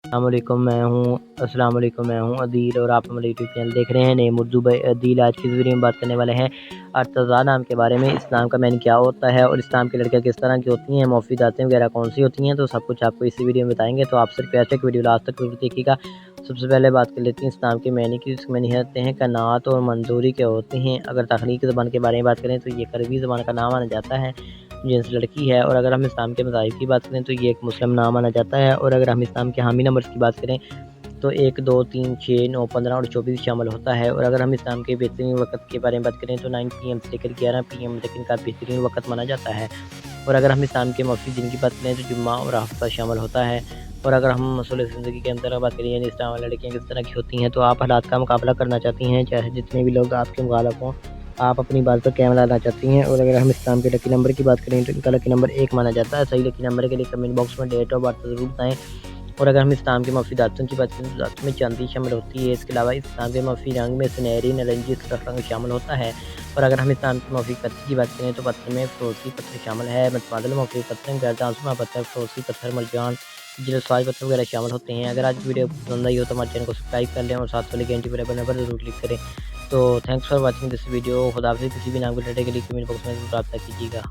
अस्सलाम वालेकुम, मैं हूँ अदील और आप हमारे यूट्यूब चैनल देख रहे हैं नेम उर्दू बाय अदील। आज की इस वीडियो में बात करने वाले हैं अर्तज़ा नाम के बारे में। इस्लाम का मैन क्या होता है और इस्लाम की लड़कियाँ किस तरह की होती हैं, मुफीद आतें वगैरह कौन सी होती हैं, तो सब कुछ आपको इसी वीडियो में बताएंगे। तो आप सिर्फ ऐसे वीडियो लास्ट तक जरूर देखिएगा। सबसे पहले बात कर लेते हैं इस्लाम के मैनी की। इसके मैनी होते हैं कनात और मंजूरी के होते हैं। अगर तख्लीकी ज़बान के बारे में बात करें तो ये करवी ज़बान का नाम माना जाता है, जिनस लड़की है। और अगर हम इस्लाम के मज़ाहिब की बात करें तो ये एक मुस्लिम नाम माना जाता है। और अगर हम इस्लाम के हामी नंबर्स की बात करें तो 1, 2, 3, 6, 9, 15 और 24 शामिल होता है। और अगर हम इस्लाम के बेहतरीन वक़्त के बारे में बात करें तो 9 PM से लेकर 11 PM तक इनका बेहतरीन वक़्त माना जाता है। और अगर हम इस्लाम के मौफ़ी दिन की बात करें तो जुम्मा और हफ्ता शामिल होता है। और अगर हम मसूल ज़िंदगी के अंदर बात करें यानी इस्लाम वाली लड़कियाँ किस तरह की होती हैं, तो आप हालात का मुकाबला करना चाहती हैं, चाहे जितने भी लोग आपके मुखालिफ हों, आप अपनी बात पर कायम लाना चाहती हैं। और अगर हम इस्लाम के लकी नंबर की बात करें तो इनका लकी नंबर 1 माना जाता है। सही लकी नंबर के लिए कमेंट बॉक्स में डेट ऑफ बर्थ ज़रूर बताएँ। और अगर हम इस्लाम के मफीदातों की बात करें तो दातों में चांदी शामिल होती है। इसके अलावा इस्लाम के मफी रंग में सुनहरी, नारंगी, सफ़ेद रंग शामिल होता है। और अगर हम इस्लाम के मफी पत्थर की बात करें तो पत्थर में फ़िरोज़ी पत्थर शामिल है, मतबादल मफी पत्थर, गर्द आज़मा पत्थर, फ़िरोज़ी पत्थर, मरजान, जलस्वाज पत्थर वगैरह शामिल होते हैं। अगर आज की वीडियो पसंद आई हो तो हमारे चैनल को सब्सक्राइब कर लें और साथ वाले घंटी बटन पर ज़रूर क्लिक करें। तो thanks for watching this video. खुदा हाफ़िज़। किसी भी नाम के डाटे के लिए कमेंट बॉक्स में ज़रूर रब्ता कीजिएगा।